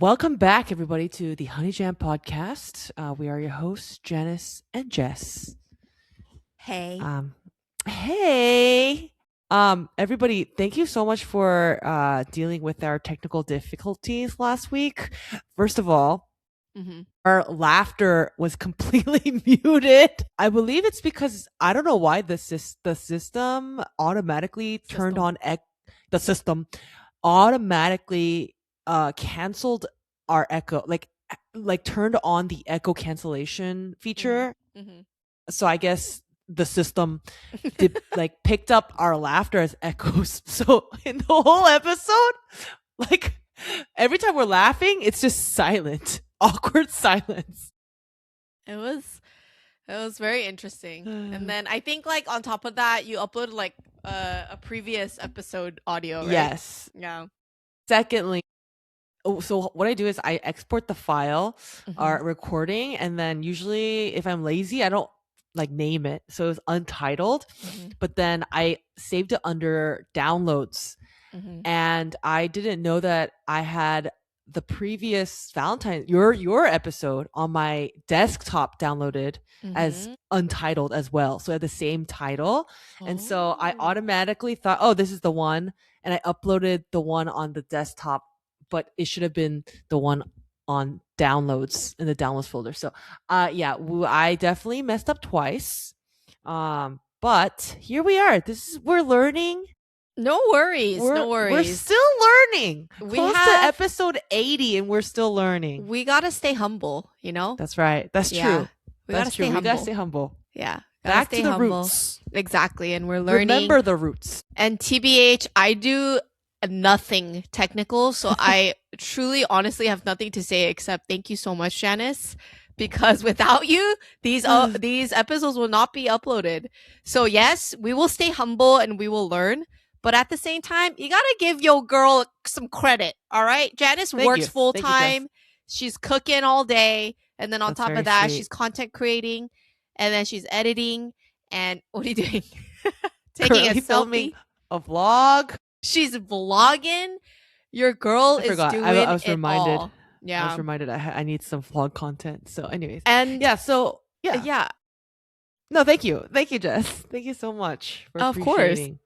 Welcome back, everybody, to the Honey Jam podcast. We are your hosts, Janice and Jess. Hey. Hey. Everybody, thank you so much for dealing with our technical difficulties last week. First of all, our laughter was completely muted. I believe it's because I don't know why the system automatically turned on the system automatically canceled our echo, like turned on the echo cancellation feature. So I guess the system picked up our laughter as echoes. So in the whole episode, like every time we're laughing, it's just silent, awkward silence. It was very interesting. And then I think like on top of that, you uploaded like a previous episode audio, right? Yes. Yeah. Secondly, so what I do is I export the file, our recording, and then usually if I'm lazy, I don't like name it. So it was untitled, but then I saved it under downloads. And I didn't know that I had the previous Valentine, your episode on my desktop downloaded as untitled as well. So I had the same title. And so I automatically thought, oh, this is the one. And I uploaded the one on the desktop, but it should have been the one on downloads in the downloads folder. So yeah, I definitely messed up twice. But here we are. We're learning. No worries. We're still learning. Close to episode 80 and we're still learning. We gotta stay humble, you know? That's right. That's true. We gotta stay humble. Yeah. Back to the roots. Exactly. And we're learning. Remember the roots. And TBH, I do nothing technical. So I truly, honestly have nothing to say except thank you so much, Janice. Because without you, these episodes will not be uploaded. So yes, we will stay humble and we will learn. But at the same time, you gotta give your girl some credit, all right? Janice works full time. She's cooking all day. And then on top of that, she's content creating. And then she's editing. And what are you doing? Taking a selfie. Filming a vlog. She's vlogging. Your girl is doing I was reminded. all. Yeah. I was reminded I need some vlog content. So anyways. And yeah, so yeah. Yeah. No, thank you. Thank you, Jess. Thank you so much for appreciating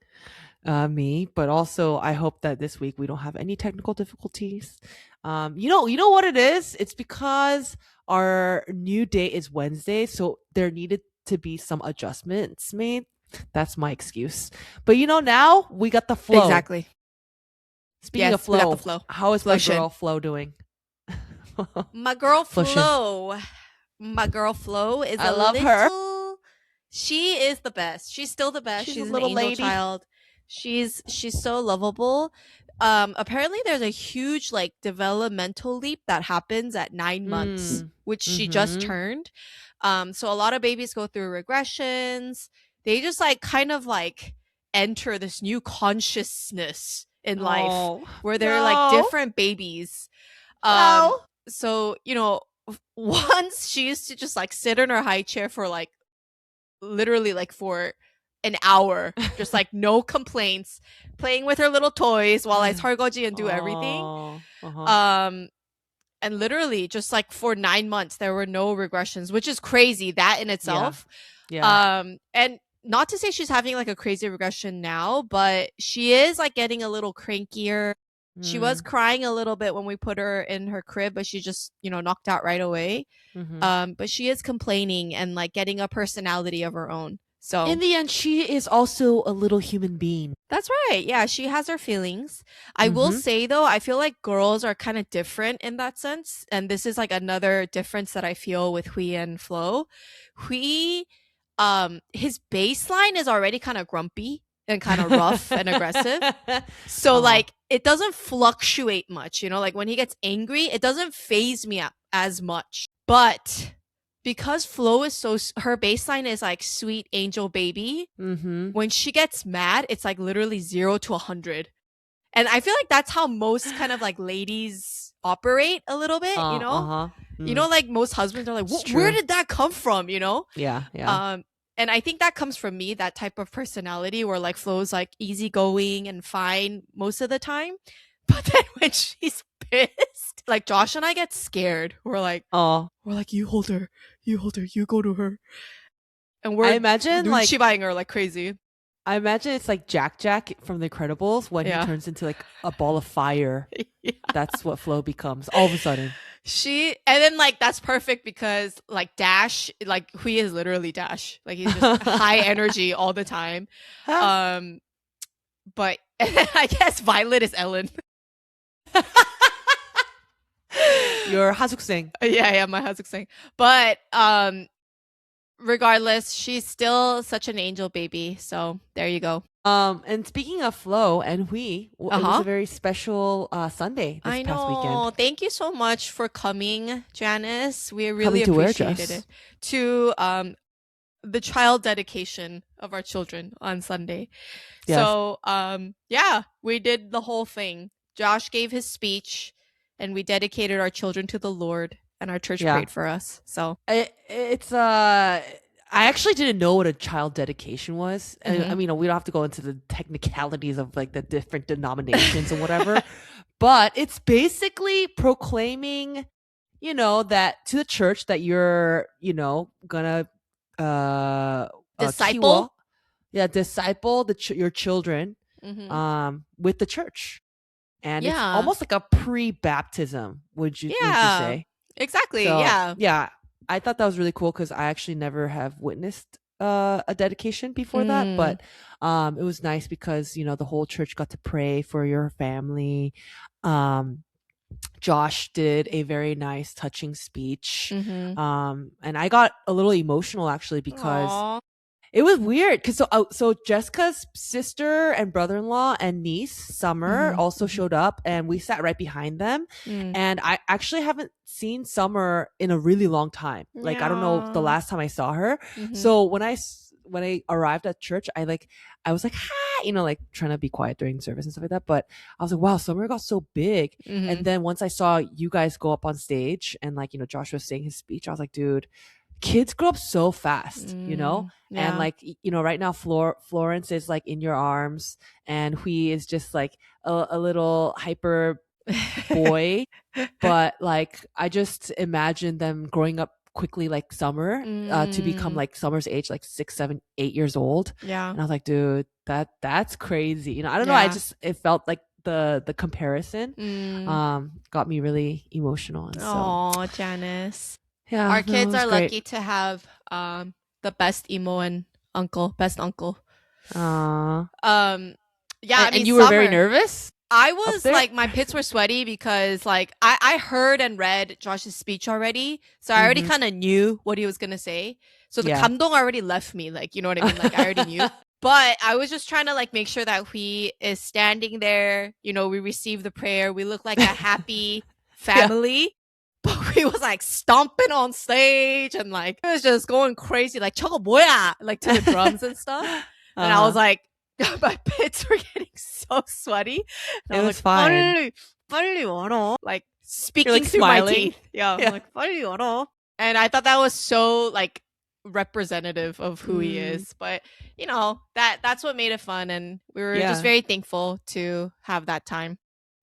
me, but also I hope that this week we don't have any technical difficulties. You know what it is? It's because our new day is Wednesday, so there needed to be some adjustments made. That's my excuse. But now we got the flow. Exactly. Speaking of flow, we got the flow. How is my girl Flo doing? My girl Flo. My girl Flo is I love her. She is the best. She's still the best. She's a little an angel lady. Child. She's so lovable. Apparently there's a huge like developmental leap that happens at 9 months, which she just turned. So a lot of babies go through regressions. They just like kind of like enter this new consciousness in life where they're like different babies. So, once she used to just like sit in her high chair for like literally like for an hour, just like no complaints, playing with her little toys while I sargoji and do everything. And literally just like for 9 months there were no regressions, which is crazy, that in itself. And not to say she's having like a crazy regression now, but she is like getting a little crankier. She was crying a little bit when we put her in her crib, but she just knocked out right away. But she is complaining and like getting a personality of her own. So in the end, she is also a little human being. That's right. Yeah, she has her feelings. I will say though, I feel like girls are kind of different in that sense. And this is like another difference that I feel with Hui and Flo. Hui, his baseline is already kind of grumpy and kind of rough and aggressive. So like it doesn't fluctuate much, like when he gets angry, it doesn't faze me as much. But because Flo is her baseline is like sweet angel baby. When she gets mad, it's like literally 0 to 100. And I feel like that's how most kind of like ladies operate a little bit, like most husbands are like, where did that come from? Yeah. And I think that comes from me, that type of personality where like Flo's like easygoing and fine most of the time. But then when she's pissed. Like Josh and I get scared. Oh, We're like, you hold her, you go to her, and I we're imagine like buying her like crazy. I imagine it's like Jack from The Incredibles when he turns into like a ball of fire. Yeah. That's what Flo becomes all of a sudden. And then like that's perfect because like Dash, like he is literally Dash. Like he's just high energy all the time. But I guess Violet is Ellen. Your Hazuk-sing. Yeah, my Hazuk-sing. But regardless, she's still such an angel baby. So there you go. And speaking of Flo and it was a very special Sunday this past weekend. Thank you so much for coming, Janice. We really appreciated it. To the child dedication of our children on Sunday. Yes. So yeah, we did the whole thing. Josh gave his speech and we dedicated our children to the Lord, and our church prayed for us. So it's I actually didn't know what a child dedication was. I mean, we don't have to go into the technicalities of like the different denominations and whatever, but it's basically proclaiming, that to the church that you're, gonna disciple. Disciple your children with the church. And it's almost like a pre-baptism, would you say? Exactly. So, yeah. Yeah. I thought that was really cool because I actually never have witnessed a dedication before that. But it was nice because, the whole church got to pray for your family. Josh did a very nice, touching speech. And I got a little emotional actually because Aww. It was weird because so Jessica's sister and brother-in-law and niece Summer also showed up, and we sat right behind them. And I actually haven't seen Summer in a really long time. Like I don't know the last time I saw her. So when I arrived at church, I was like, hi, like trying to be quiet during service and stuff like that. But I was like, wow, Summer got so big. And then once I saw you guys go up on stage and Josh was saying his speech, I was like, dude, kids grow up so fast, and right now Florence is like in your arms, and Hui is just like a little hyper boy. But like I just imagine them growing up quickly like Summer to become like Summer's age, like 6, 7, 8 years old. And I was like, dude, that's crazy. I don't know, it felt like the comparison got me really emotional. Oh, Janice. Yeah, our kids are great. Lucky to have the best emo and best uncle. Yeah, and you were very nervous? I was like, my pits were sweaty because like I heard and read Josh's speech already, so I already kind of knew what he was gonna say. So the 감동 already left me, like, you know what I mean? Like I already knew. But I was just trying to like make sure that he is standing there. We receive the prayer. We look like a happy family. But he was like stomping on stage and like it was just going crazy, like 저거 뭐야, like to the drums and stuff. And I was like, my pits were getting so sweaty. And it was fine. 빨리 와라. Like speaking like through smiling. My teeth. Yeah. I'm like 빨리 와라. And I thought that was so like representative of who he is. But that's what made it fun, and we were just very thankful to have that time.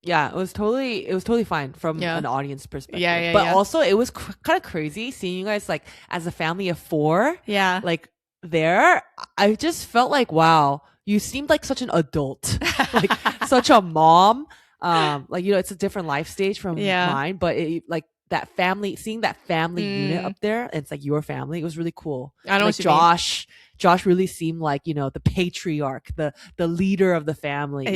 Yeah, it was totally fine from an audience perspective. But also it was kind of crazy seeing you guys like as a family of 4. Yeah. Like there, I just felt like, wow, you seemed like such an adult, like such a mom. It's a different life stage from mine, but seeing that family unit up there, it's like your family. It was really cool. I know like what Josh really seemed like, the patriarch, the leader of the family,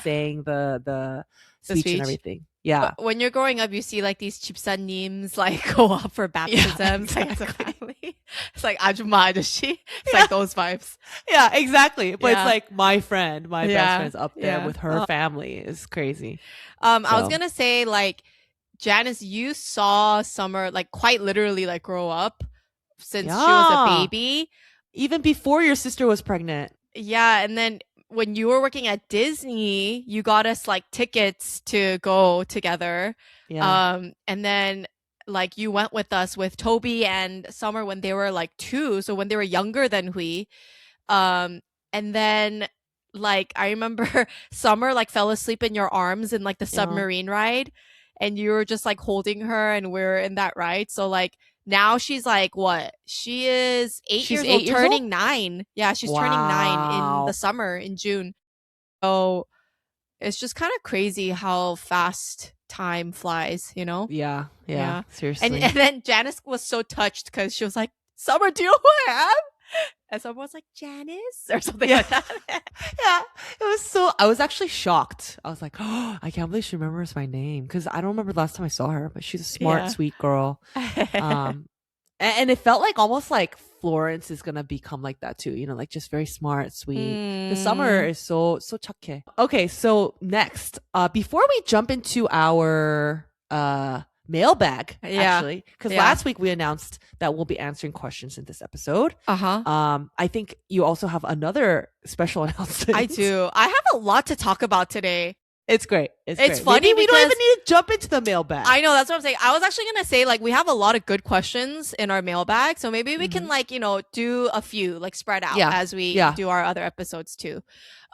saying the speech and everything. Yeah. When you're growing up, you see like these 집사님s like go up for baptisms. Yeah, exactly. Like, as a family. It's like 아줌마 아저씨. It's like those vibes. Yeah, exactly. But it's like my best friend's up there with her family. It's crazy. I was gonna say, like, Janice, you saw Summer like quite literally like grow up since she was a baby. Even before your sister was pregnant. Yeah, and then when you were working at Disney, you got us like tickets to go together. Yeah. And then like you went with us with Toby and Summer when they were like 2, so when they were younger than Hui. And then like I remember Summer like fell asleep in your arms in like the submarine ride. and you were just like holding her and we're in that ride. So like now she's like what? She is 8 years old, turning 9. Yeah, she's turning 9 in the summer in June. So it's just kind of crazy how fast time flies, you know? Yeah. Seriously. And then Janice was so touched because she was like, Summer, do you know who I am? And someone was like, Janice? Or something like that. Yeah. It was so, I was actually shocked. I was like, oh, I can't believe she remembers my name. Because I don't remember the last time I saw her, but she's a smart, sweet girl. And it felt like almost like Florence is gonna become like that too, you know, like just very smart, sweet. The Summer is so 착해. Okay, so next, before we jump into our mailbag, actually, because last week we announced that we'll be answering questions in this episode. I think you also have another special announcement. I do. I have a lot to talk about today. It's great. It's funny. Maybe we don't even need to jump into the mailbag. I know, that's what I'm saying. I was actually gonna say like we have a lot of good questions in our mailbag, so maybe we can like, you know, do a few like spread out as we do our other episodes too.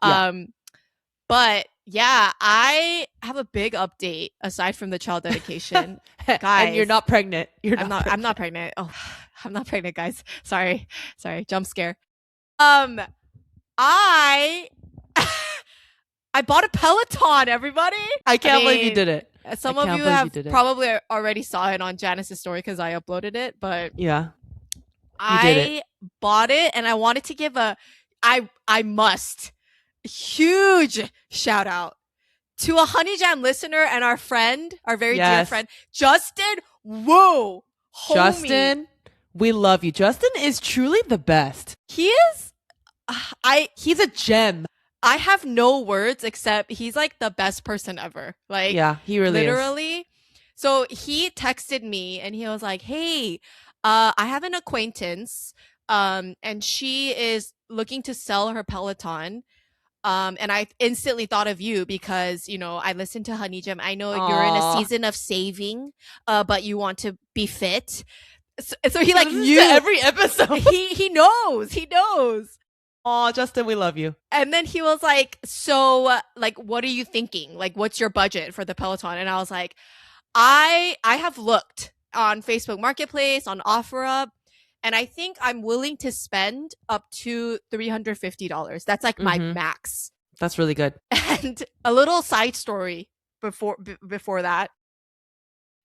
But yeah, I have a big update aside from the child dedication. Guys, and you're not pregnant. I'm not pregnant. Oh, I'm not pregnant, guys. Sorry. Jump scare. I bought a Peloton, everybody. I can't believe you did it. Some of you have probably already saw it on Janice's story because I uploaded it, but I bought it and I wanted to give I must huge shout out to a Honey Jam listener and our friend, our very dear friend, Justin. Whoa, homie. Justin, we love you. Justin is truly the best. He is. He's a gem. I have no words except he's like the best person ever. Like, yeah, he really literally is. So he texted me and he was like, hey, I have an acquaintance and she is looking to sell her Peloton. And I instantly thought of you because, you know, I listened to Honey Jam. I know you're in a season of saving, but you want to be fit. So he like knew every episode. He knows. Oh, Justin, we love you. And then he was like, so like, what are you thinking? Like, what's your budget for the Peloton? And I was like, I have looked on Facebook Marketplace, on OfferUp, and I think I'm willing to spend up to $350. That's like my max. That's really good. And a little side story before that.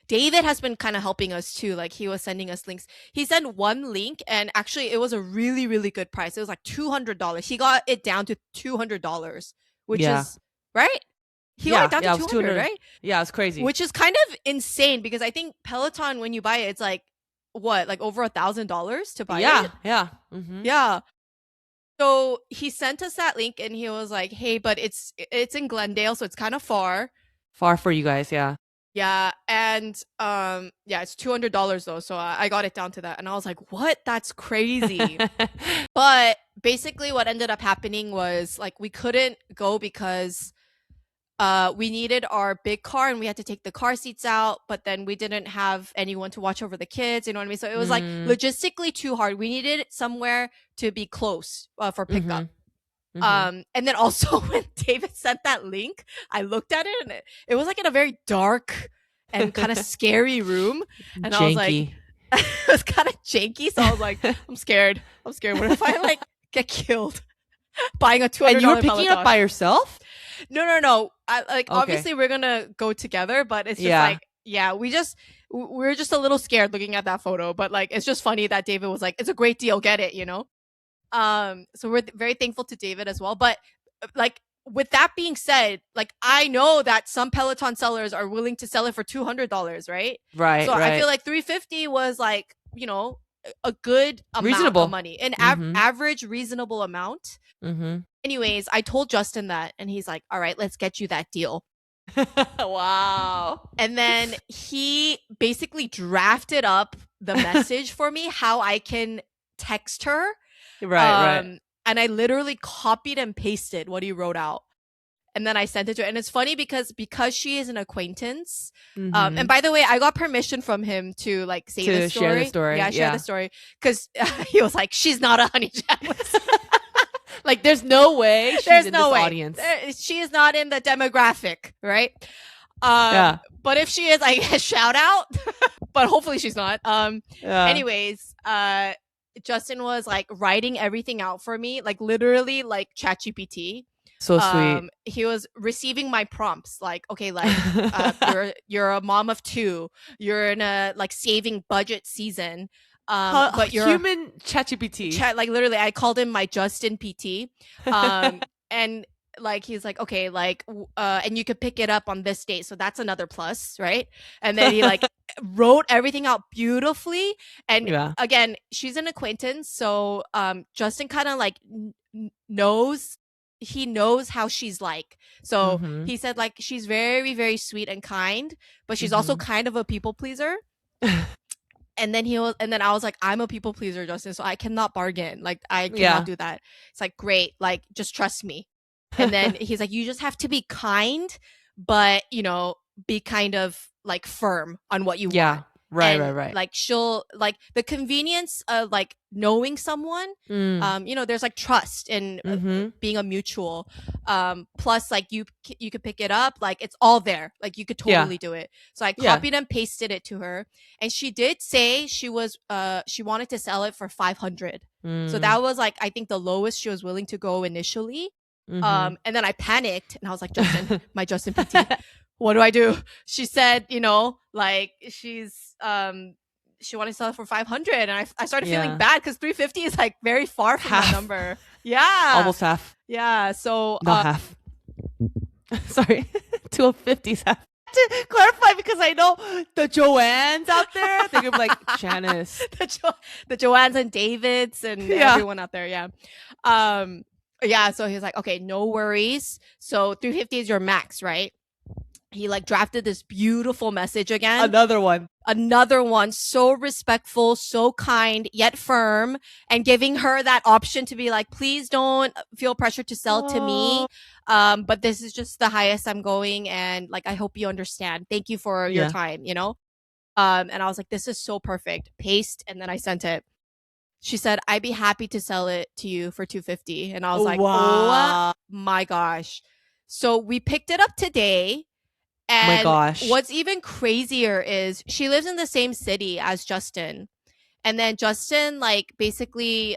David has been kind of helping us too. Like he was sending us links. He sent one link and actually it was a really, really good price. It was like $200. He got it down to $200, which is right. He got it down to 200, right? Yeah, it's crazy. Which is kind of insane because I think Peloton, when you buy it, it's like what, like over $1,000 to buy it. Yeah. So he sent us that link and he was like, "Hey, but it's in Glendale, so it's kind of far. Far for you guys, yeah." Yeah, and it's $200 though, so I got it down to that, and I was like, "What? That's crazy." But basically, what ended up happening was like we couldn't go because we needed our big car, and we had to take the car seats out, but then we didn't have anyone to watch over the kids. You know what I mean? So it was like logistically too hard. We needed somewhere to be close for pickup. And then also when David sent that link, I looked at it and it was like in a very dark and kind of scary room, and I was like, it was kind of janky. So I was like, I'm scared. What if I like get killed buying a $200? And you were picking it up by yourself? No. Obviously we're gonna go together, but it's just we're just a little scared looking at that photo. But like, it's just funny that David was like, "It's a great deal, get it," you know. So we're very thankful to David as well. But like, with that being said, like I know that some Peloton sellers are willing to sell it for $200, right? Right. So I feel like $350 was like, you know, a good amount of money, an average reasonable amount. Anyways, I told Justin that, and he's like, "All right, let's get you that deal." Wow. And then he basically drafted up the message for me, how I can text her. Right. And I literally copied and pasted what he wrote out. And then I sent it to her. And it's funny because she is an acquaintance. And by the way, I got permission from him to like say the story. Share the story. Yeah, share the story. Because he was like, "She's not a Honey Jam listener." Like, there's no way she's in this audience. She is not in the demographic, right? Yeah. But if she is, I guess shout out. But hopefully she's not. Yeah. Anyways, Justin was like writing everything out for me, like literally like ChatGPT. So sweet. He was receiving my prompts, like, okay, like you're a mom of 2, you're in a like saving budget season. But you're human ChatGPT. like literally, I called him my Justin PT. And like he's like, okay, like and you could pick it up on this date, so that's another plus, right? And then he like wrote everything out beautifully. And Yeah. again, she's an acquaintance, so Justin kind of like knows how she's like. So he said like she's very, very sweet and kind, but she's also kind of a people pleaser. And then I was like, I'm a people pleaser, Justin, so I cannot bargain. Like, I cannot do that. It's like, great, like, just trust me. And then he's like, you just have to be kind, but, you know, be kind of like firm on what you want. Right. Like, she'll like the convenience of like knowing someone. You know, there's like trust in being a mutual. Plus, like you could pick it up. Like it's all there. Like you could totally do it. So I copied and pasted it to her, and she did say she wanted to sell it for 500. So that was like, I think the lowest she was willing to go initially. And then I panicked and I was like, Justin, my Justin PT, what do I do? She said, you know, like she's she wanted to sell it for 500, and I started feeling bad because 350 is like very far from that number. Yeah, almost half. Yeah, so not half. Sorry, 250 is half. To clarify, because I know the Joannes out there, they're gonna be like Janice, the Joannes and Davids and everyone out there. Yeah, so he's like, okay, no worries. So 350 is your max, right? He like drafted this beautiful message again. Another one, so respectful, so kind, yet firm, and giving her that option to be like, please don't feel pressure to sell to me. But this is just the highest I'm going, and like, I hope you understand. Thank you for your time, you know? And I was like, this is so perfect. Paste, and then I sent it. She said, I'd be happy to sell it to you for 250. And I was like, wow. Oh my gosh. So we picked it up today. And my gosh. What's even crazier is she lives in the same city as Justin. And then Justin, like, basically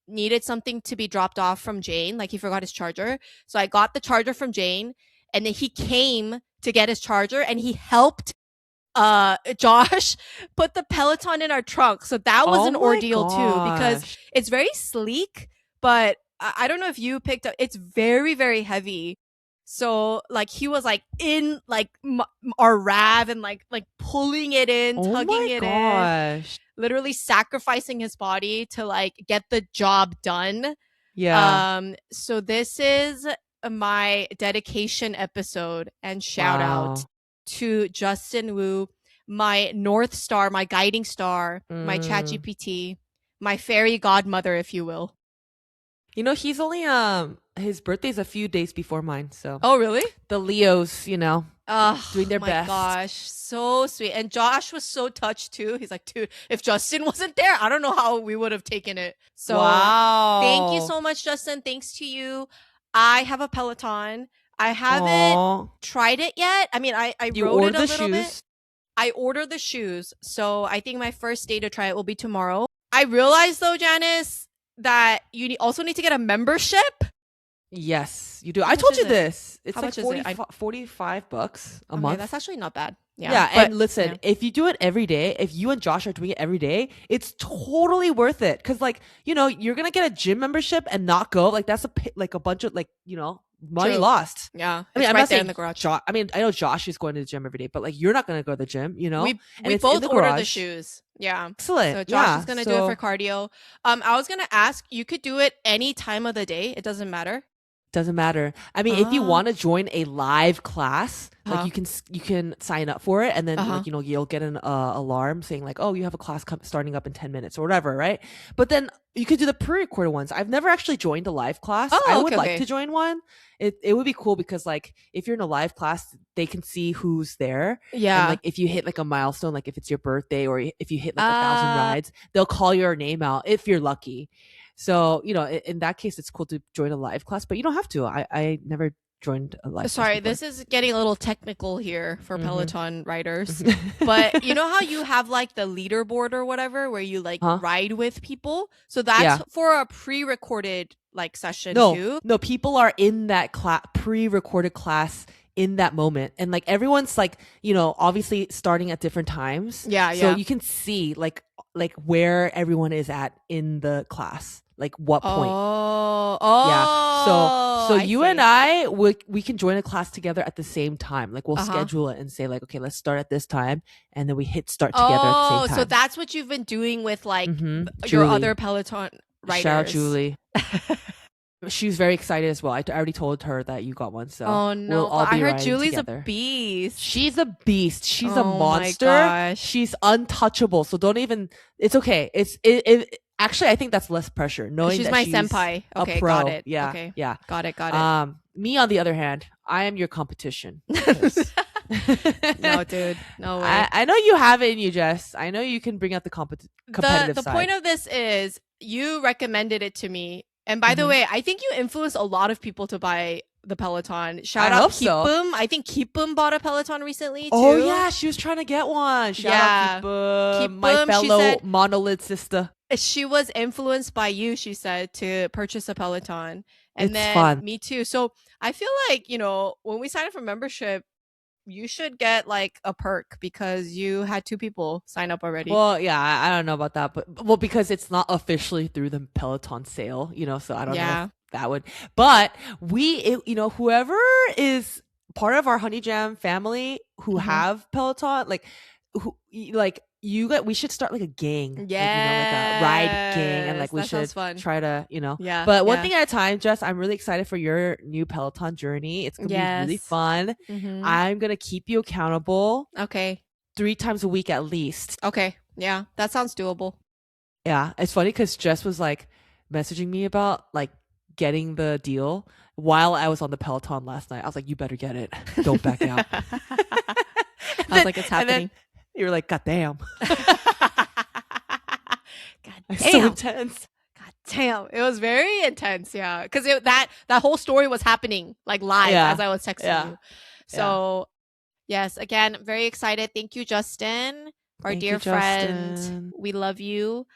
needed something to be dropped off from Jane. Like, he forgot his charger. So I got the charger from Jane. And then he came to get his charger. And he helped Josh put the Peloton in our trunk. So that was an ordeal too, because it's very sleek. But I don't know if you picked up. It's very, very heavy. So like he was like in like our RAV and like pulling it in, tugging it in, literally sacrificing his body to like get the job done. Yeah. So this is my dedication episode, and shout out to Justin Wu, my North Star, my guiding star, my ChatGPT, my fairy godmother, if you will. You know, he's only his birthday's a few days before mine, so. Oh, really? The Leos, you know, doing their best. Oh my gosh, so sweet. And Josh was so touched too. He's like, dude, if Justin wasn't there, I don't know how we would have taken it. So thank you so much, Justin. Thanks to you. I have a Peloton. I haven't tried it yet. I mean, I rode it a little bit. I ordered the shoes. So I think my first day to try it will be tomorrow. I realized though, Janice, that you also need to get a membership. Yes, you do. I told you this. It's like $45 a month. That's actually not bad. Yeah, and listen, if you do it every day, if you and Josh are doing it every day, it's totally worth it. Because like, you know, you're gonna get a gym membership and not go. Like that's a bunch of like, you know, money lost. Yeah, I mean, I'm right not there saying in the garage. I mean, I know Josh is going to the gym every day, but like you're not gonna go to the gym, you know. We both ordered the shoes. Yeah, excellent. So Josh is gonna do it for cardio. I was gonna ask, you could do it any time of the day. It doesn't matter. Doesn't matter. I mean, if you want to join a live class, like you can sign up for it, and then like, you know, you'll get an alarm saying like, oh, you have a class starting up in 10 minutes or whatever, right? But then you could do the pre-recorded ones. I've never actually joined a live class. I would like to join one. It would be cool because like if you're in a live class, they can see who's there. Yeah. And like if you hit like a milestone, like if it's your birthday or if you hit like 1,000 rides, they'll call your name out if you're lucky. So, you know, in that case, it's cool to join a live class, but you don't have to. I never joined a live class Sorry, before. this is getting a little technical here for Peloton riders. But you know how you have like the leaderboard or whatever where you like ride with people? So that's for a pre-recorded like session too? No, people are in that pre-recorded class in that moment. And like everyone's like, you know, obviously starting at different times. So you can see like where everyone is at in the class. Like what point. So you and I, we can join a class together at the same time. Like we'll schedule it and say like, okay, let's start at this time. And then we hit start together at the same time. So that's what you've been doing with like your other Peloton riders. Shout out Julie. She's very excited as well. I already told her that you got one. So we'll all be I heard Julie's together. A beast. She's a beast. She's a monster. My gosh. She's untouchable. So don't even, it's okay. It actually, I think that's less pressure. Knowing she's that my she's senpai. Okay, pro. got it. Yeah, okay. Yeah. Got it. Me on the other hand, I am your competition. No, dude. No way. I know you have it in you, Jess. I know you can bring out the competitive side. The point of this is you recommended it to me. And by the way, I think you influenced a lot of people to buy the Peloton. Shout out Keepum. I think Keepum bought a Peloton recently too. Oh yeah, she was trying to get one. Shout out Keepum, my fellow monolid sister. She was influenced by you, she said, to purchase a Peloton. And it's then fun. Me too. So I feel like, you know, when we sign up for membership, you should get like a perk because you had 2 people sign up already. Well, yeah, I don't know about that, but because it's not officially through the Peloton sale, you know, so I don't know if that would. But you know, whoever is part of our Honey Jam family who have Peloton, we should start like a gang, like, you know, like a ride gang, and like we should try to, you know, but one thing at a time. Jess, I'm really excited for your new Peloton journey. It's gonna be really fun. I'm gonna keep you accountable. Okay, 3 times a week at least. Okay, yeah, that sounds doable. Yeah, it's funny because Jess was like messaging me about like getting the deal while I was on the Peloton last night. I was like, you better get it. Don't back out. I was like, it's happening. You were like, God damn. God damn. So intense. God damn. It was very intense, yeah. Because that whole story was happening like live as I was texting you. So yes, again, very excited. Thank you, Justin, our dear friend. We love you.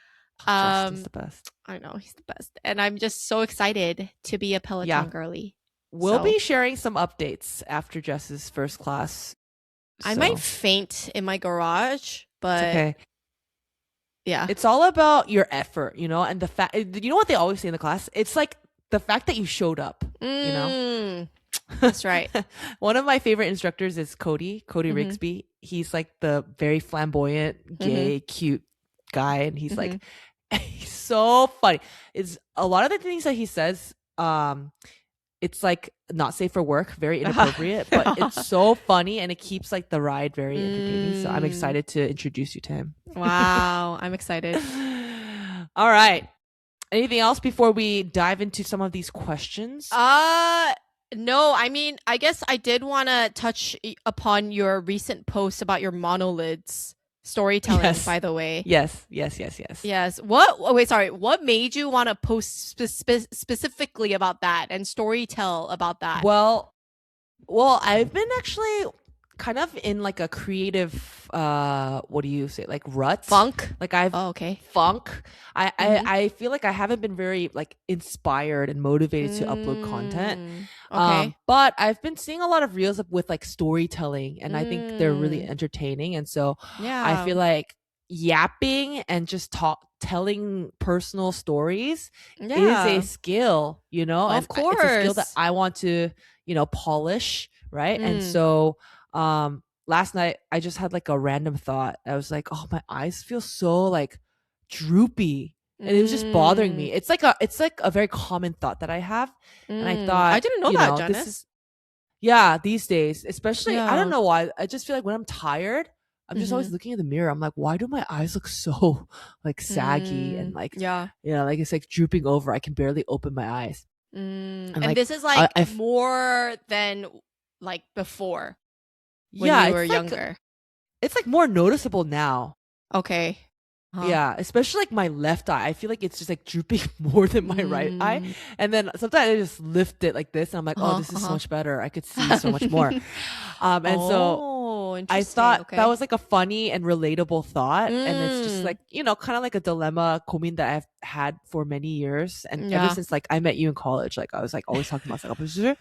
Justin's the best. I know, he's the best. And I'm just so excited to be a Peloton girly. We'll be sharing some updates after Jess's first class. I might faint in my garage, but it's okay. Yeah. It's all about your effort, you know, and the fact, you know what they always say in the class? It's like the fact that you showed up, you know? That's right. One of my favorite instructors is Cody Rigsby. He's like the very flamboyant, gay, cute guy. And he's like, he's so funny. It's a lot of the things that he says, it's like not safe for work, very inappropriate, but it's so funny and it keeps like the ride very entertaining. So I'm excited to introduce you to him. Wow, I'm excited. All right. Anything else before we dive into some of these questions? No, I mean, I guess I did want to touch upon your recent post about your monolids storytelling, by the way. Yes. What made you want to post specifically about that and storytell about that? Well, I've been actually kind of in like a creative what do you say, like rut, funk, like I've funk. I feel like I haven't been very like inspired and motivated to upload content. But I've been seeing a lot of reels with like storytelling, and I think they're really entertaining, and so I feel like yapping and just telling personal stories is a skill, you know. Of course, it's a skill that I want to, you know, polish, right? And so last night I just had like a random thought. I was like, oh, my eyes feel so like droopy, and it was just bothering me. It's like a very common thought that I have, and I thought, I didn't know that, Janice. These days, especially, I don't know why. I just feel like when I'm tired, I'm just always looking in the mirror. I'm like, why do my eyes look so like saggy and like, you know, like it's like drooping over. I can barely open my eyes. And like, this is like more than like before when you were younger. It's like more noticeable now. Okay. Yeah, especially like my left eye. I feel like it's just like drooping more than my right eye. And then sometimes I just lift it like this and I'm like, oh, this is so much better. I could see so much more. And so I thought that was like a funny and relatable thought. And it's just like, you know, kind of like a dilemma, 고민, that I've had for many years. And ever since like I met you in college, like I was like always talking about psychophysics.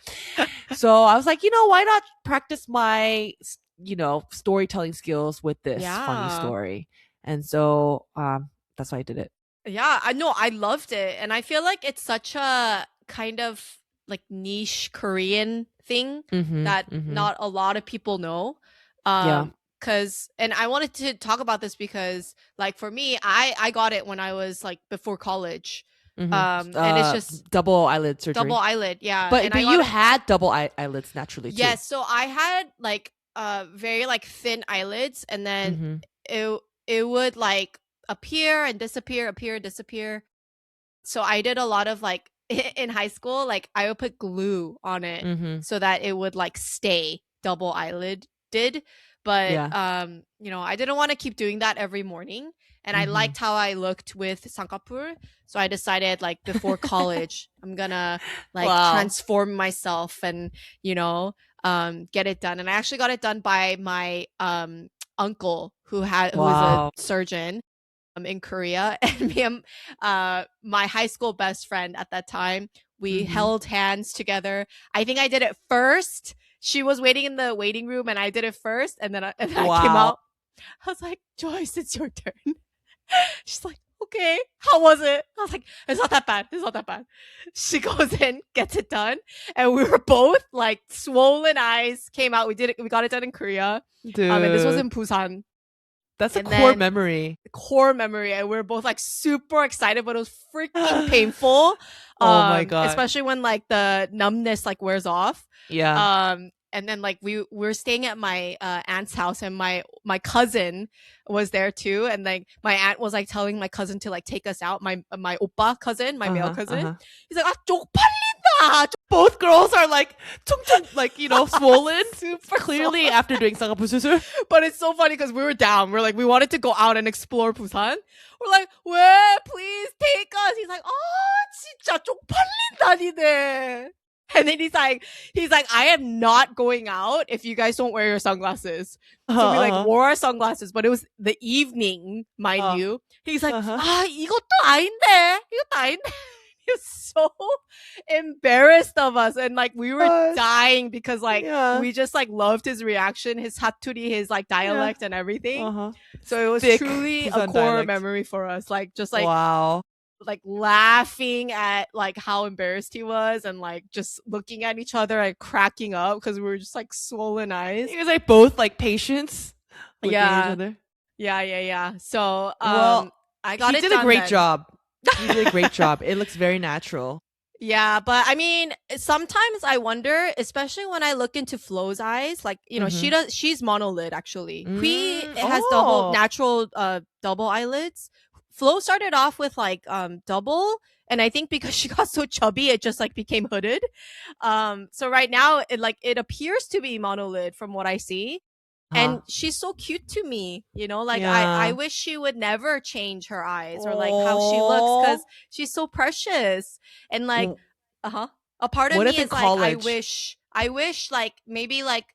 So I was like, you know, why not practice my, you know, storytelling skills with this funny story? And so that's why I did it. Yeah, I know. I loved it. And I feel like it's such a kind of like niche Korean thing that not a lot of people know. Cause, and I wanted to talk about this because like for me, I got it when I was like before college. And it's just double eyelid surgery. Double eyelid, yeah. But you had double eyelids naturally too. Yes, so I had like very like thin eyelids, and then it would like appear and disappear, appear and disappear. So I did a lot of like in high school, like I would put glue on it so that it would like stay double eyelid did. But you know, I didn't want to keep doing that every morning. And I liked how I looked with Sangkapur. So I decided like before college, I'm gonna like transform myself and, you know, get it done. And I actually got it done by my uncle who is a surgeon in Korea. And me and my high school best friend at that time, we held hands together. I think I did it first. She was waiting in the waiting room and I did it first. And then I came out. I was like, Joyce, it's your turn. She's like, okay, how was it? I was like, it's not that bad. It's not that bad. She goes in, gets it done. And we were both like swollen eyes, came out. We did it. We got it done in Korea. Dude. And this was in Busan. That's a core memory. Core memory. And we were both like super excited, but it was freaking painful. Oh my God. Especially when like the numbness like wears off. Yeah. And then like we were staying at my aunt's house, and my cousin was there too. And like my aunt was like telling my cousin to like take us out. My oppa cousin, my male cousin. He's like, 쪽팔린다. Both girls are like, like, you know, swollen. Super clearly after doing Sangkapur. But it's so funny because we were down. We're like, we wanted to go out and explore Busan. We're like, 왜? Please take us. He's like, 진짜 쪽팔린다 니네. And then he's like, I am not going out if you guys don't wear your sunglasses. So we like wore our sunglasses, but it was the evening, mind you. He's like, 이것도 아닌데. 이것도 아닌데. He was so embarrassed of us, and like we were dying because like we just like loved his reaction, his haturi, his like dialect and everything. So it was truly a core memory for us. Like just like like laughing at like how embarrassed he was, and like just looking at each other and cracking up because we were just like swollen eyes. You guys like both like patients looking at each other. Yeah. So I got it done. He did a great job. You did a great job. It looks very natural. Yeah, but I mean, sometimes I wonder, especially when I look into Flo's eyes, like, you know, she's monolid actually. Hui has natural double eyelids. Flo started off with like double, and I think because she got so chubby, it just like became hooded. So right now it appears to be monolid from what I see. And she's so cute to me, you know, like I wish she would never change her eyes or like how she looks, because she's so precious. And like a part of me is like I wish like maybe like,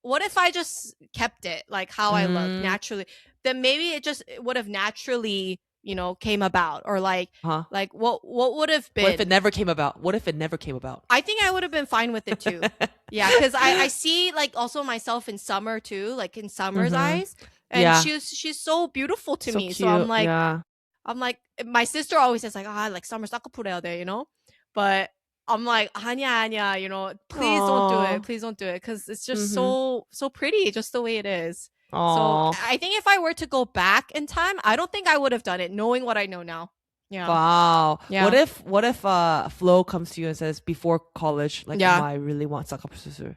what if I just kept it like how I look naturally? Then maybe it would have naturally, you know, came about, or like like what would have been. What if it never came about? I think I would have been fine with it too. Yeah, because I see like also myself in Summer too, like in Summer's eyes, and she's so beautiful to me. Cute. So I'm like my sister always says like like Summer 싹꺼풀해야 돼, you know, but I'm like 아니야, you know, please don't do it, because it's just so pretty just the way it is. Aww. So I think if I were to go back in time, I don't think I would have done it, knowing what I know now. Yeah. Wow. Yeah. What if Flo comes to you and says before college, like, I really want 삭카푸수술.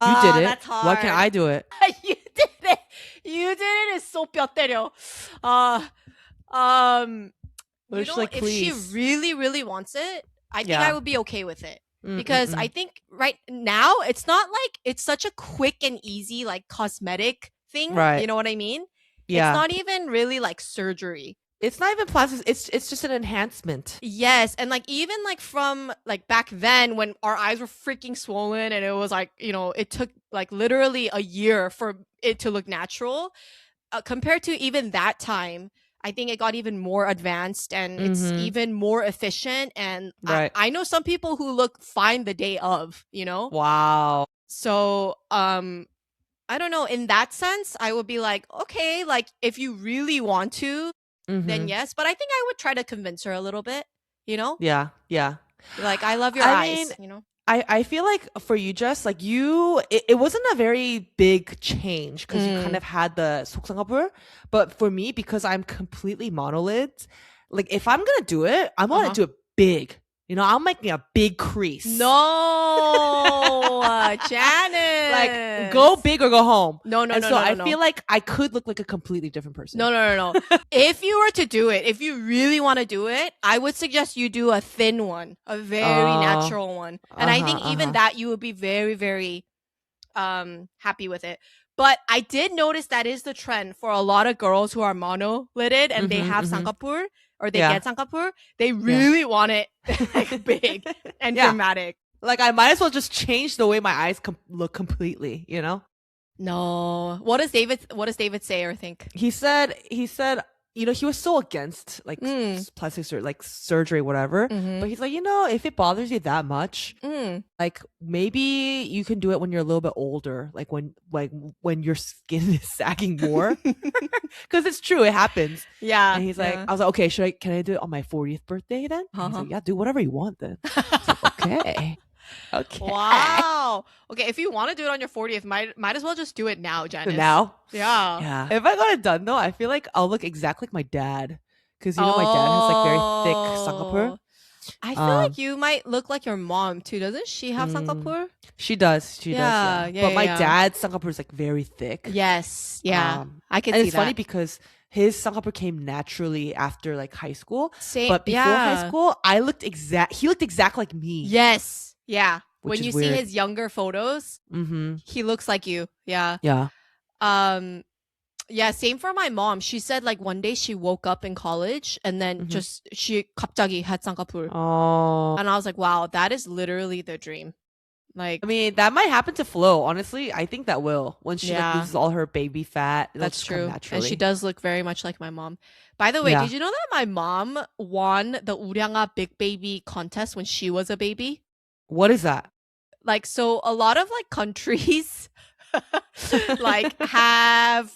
You did it. That's hard. Why can't I do it? You did it. It's so 뼈 때려. You know, like, if she really, really wants it, I think I would be okay with it. Because I think right now it's not like it's such a quick and easy like cosmetic thing. Right. You know what I mean? Yeah. It's not even really like surgery. It's not even plastic. It's just an enhancement. Yes, and like even like from like back then when our eyes were freaking swollen and it was like, it took like literally a year for it to look natural. Compared to even that time, I think it got even more advanced and it's even more efficient. And Right. I know some people who look fine the day of, Wow. So, I don't know. In that sense, I would be like, okay, like if you really want to, then yes. But I think I would try to convince her a little bit, Yeah. Yeah. Like, I love your eyes, I feel like for you, Jess, like it wasn't a very big change because you kind of had the 속쌍꺼풀. But for me, because I'm completely monolid, like if I'm gonna do it, I want to do it big. I'm making a big crease. No, Janice. Like go big or go home. No. I feel like I could look like a completely different person. No. If you were to do it, if you really want to do it, I would suggest you do a thin one, a very natural one. And I think even that you would be very, very happy with it. But I did notice that is the trend for a lot of girls who are mono-lidded and they have 쌍꺼풀 or they get 쌍꺼풀. They really want it like big and dramatic. Like I might as well just change the way my eyes look completely, No. What does David say or think? He said he was so against like plastic surgery, like surgery, whatever. But he's like, if it bothers you that much, like maybe you can do it when you're a little bit older, like when your skin is sagging more, because it's true, it happens. Yeah. And he's like, I was like, okay, can I do it on my 40th birthday then? He's like, yeah, do whatever you want then. Like, okay. Okay. Wow. Okay, if you want to do it on your 40th, might as well just do it now, Janice. Now? Yeah. Yeah. If I got it done though, I feel like I'll look exactly like my dad. Because my dad has like very thick 쌍꺼풀. I feel like you might look like your mom too. Doesn't she have 쌍꺼풀? She does. Yeah. But my dad's 쌍꺼풀 is like very thick. Yes. Yeah. I can see that. And it's funny because his 쌍꺼풀 came naturally after like high school. Same. But before high school, he looked exactly like me. Yes. Yeah. Which when you weird. see his younger photos, he looks like you. Yeah. Yeah. Yeah, same for my mom. She said like one day she woke up in college and then she 갑자기 had 쌍꺼풀. Oh. And I was like, wow, that is literally the dream. Like, I mean, that might happen to Flo. Honestly, I think that will when she like, loses all her baby fat. That's true. Naturally. And she does look very much like my mom. By the way, did you know that my mom won the 우량아 Big Baby contest when she was a baby? What is that? Like, so a lot of like countries like have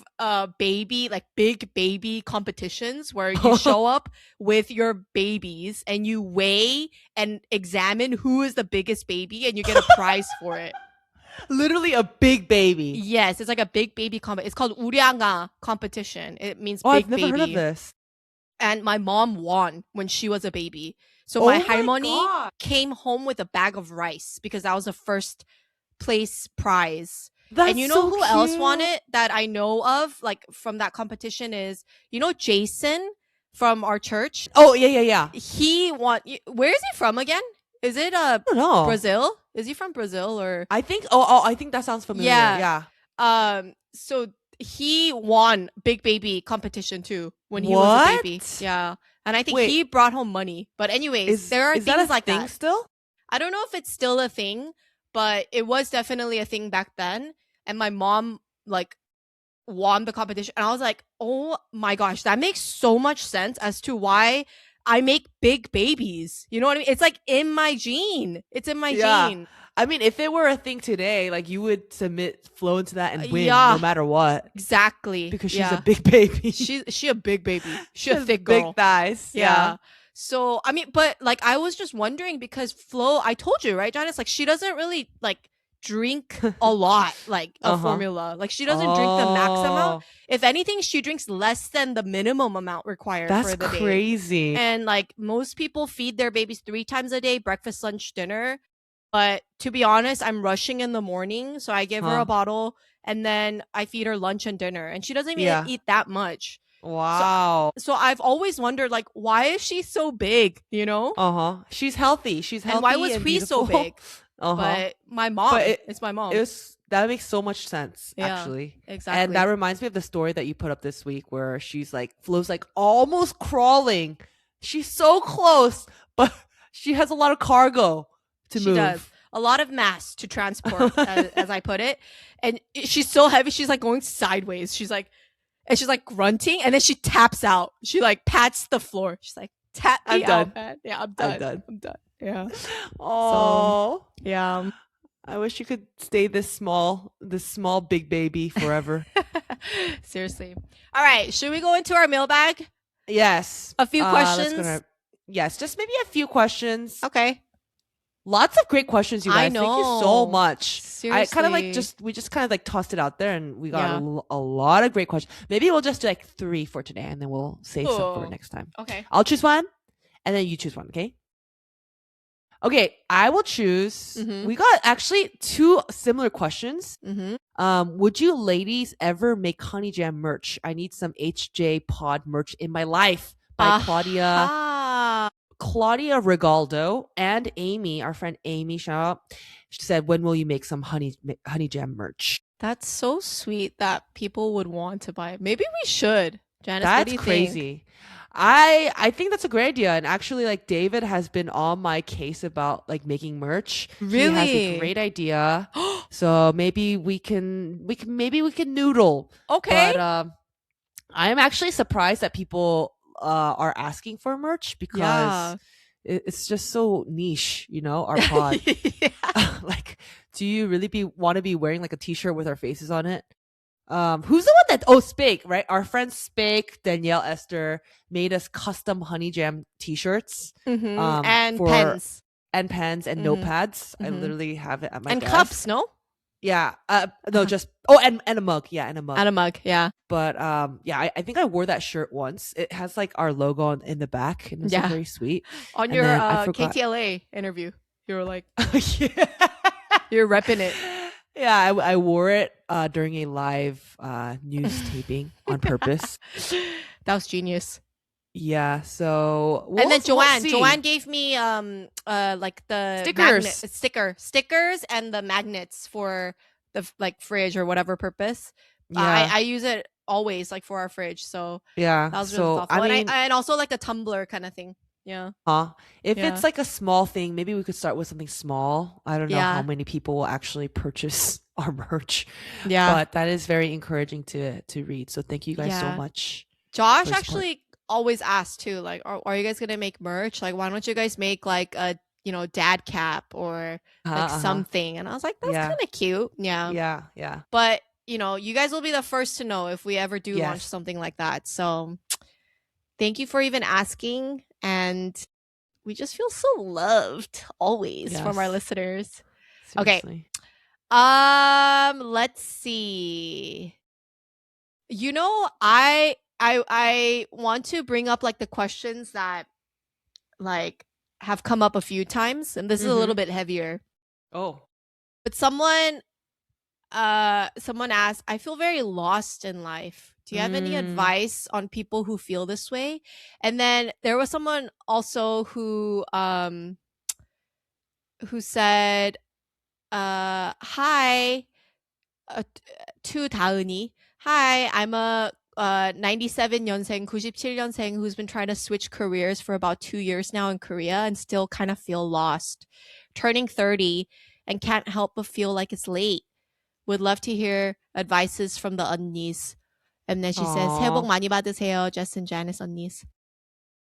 baby, like big baby competitions where you show up with your babies and you weigh and examine who is the biggest baby and you get a prize for it. Literally a big baby. Yes, it's like a big baby it's called 우량아 competition. It means big I've never baby. heard of this. And my mom won when she was a baby. So my 할머니 came home with a bag of rice because that was the first place prize. That's and you know so who cute. else won it that I know of, like from that competition is, Jason from our church? Oh, yeah. He won. Where is he from again? Is it I don't know. Brazil? Is he from Brazil or? I think. I think that sounds familiar. Yeah. So he won Big Baby competition too when he was a baby. Yeah. And I think he brought home money. But anyways, there are things like that. Still? I don't know if it's still a thing, but it was definitely a thing back then. And my mom like won the competition. And I was like, oh my gosh, that makes so much sense as to why I make big babies. You know what I mean? It's like in my gene. It's in my gene. I mean, if it were a thing today, like you would submit Flo into that and win no matter what. Exactly. Because she's a big baby. She a big baby. She a thick girl. Big thighs. Yeah. So, I mean, but like I was just wondering because Flo, I told you, right, Janice? Like she doesn't really like drink a lot, like a formula. Like she doesn't drink the max amount. If anything, she drinks less than the minimum amount required for the day. That's crazy. And like most people feed their babies 3 times a day, breakfast, lunch, dinner. But to be honest, I'm rushing in the morning. So I give her a bottle and then I feed her lunch and dinner. And she doesn't even eat that much. Wow. So I've always wondered, like, why is she so big, She's healthy. She's healthy. And why was and we beautiful. so big? But my mom, it's my mom. That makes so much sense, actually. Exactly. And that reminds me of the story that you put up this week where she's like, Flo's like almost crawling. She's so close, but she has a lot of cargo to move. She does. A lot of mass to transport, as I put it. And she's so heavy, she's like going sideways. She's like grunting, and then she taps out. She like pats the floor. She's like, tap me out, man. Yeah, I'm done. Yeah. Oh. So, yeah. I wish you could stay this small big baby forever. Seriously. All right. Should we go into our mailbag? Yes. A few questions? Yes, just maybe a few questions. Okay. Lots of great questions, you guys. I know. Thank you so much. Seriously. I kind of we just kind of like tossed it out there, and we got a lot of great questions. Maybe we'll just do like 3 for today, and then we'll save some for next time. Okay. I'll choose one, and then you choose one, okay? Okay, I will choose. We got actually 2 similar questions. Would you ladies ever make Honey Jam merch? I need some HJ Pod merch in my life by Claudia Regaldo and Amy, our friend Amy, shout out. She said, when will you make some Honey Jam merch? That's so sweet that people would want to buy it. Maybe we should. Janice, that's what do you crazy. Think? I think that's a great idea, and actually, like, David has been on my case about like making merch. Really, he has a great idea. So maybe we can noodle. Okay, but I am actually surprised that people are asking for merch because it's just so niche, you know, our pod. Like, do you really want to be wearing like a t-shirt with our faces on it? Who's the one that Spake, right? Our friend Spake, Danielle Esther made us custom Honey Jam t-shirts. And pens. And pens and notepads. I literally have it at my desk. And cups, no? Yeah. No, just and a mug. Yeah, and a mug. And a mug, yeah. But I think I wore that shirt once. It has like our logo in the back, and it's very sweet. On your KTLA interview, you were like, you're repping it. Yeah, I wore it during a live news taping on purpose. That was genius. Yeah, so and then Joanne gave me like the stickers and the magnets for the like fridge or whatever purpose. Yeah, I use it always like for our fridge. So yeah, that was really thoughtful. And also like a tumbler kind of thing. Yeah. If it's like a small thing, maybe we could start with something small. I don't know how many people will actually purchase our merch. Yeah. But that is very encouraging to read. So thank you guys so much. Josh actually always asks too, like, are you guys gonna make merch? Like, why don't you guys make like a dad cap or like something? And I was like, that's kind of cute. Yeah. Yeah. But you guys will be the first to know if we ever do launch something like that. So thank you for even asking. And we just feel so loved always from our listeners. Seriously. Okay. Let's see. I want to bring up like the questions that like have come up a few times, and this is a little bit heavier. Oh. But someone asked, I feel very lost in life. Do you have any advice on people who feel this way? And then there was someone also who said, hi, to 다은이. Hi, I'm a 97년생, 97년생 who's been trying to switch careers for about 2 years now in Korea and still kind of feel lost. Turning 30 and can't help but feel like it's late. Would love to hear advices from the 언니s. And then she says, 새해 복 많이 받으세요, Jess and Janice 언니s.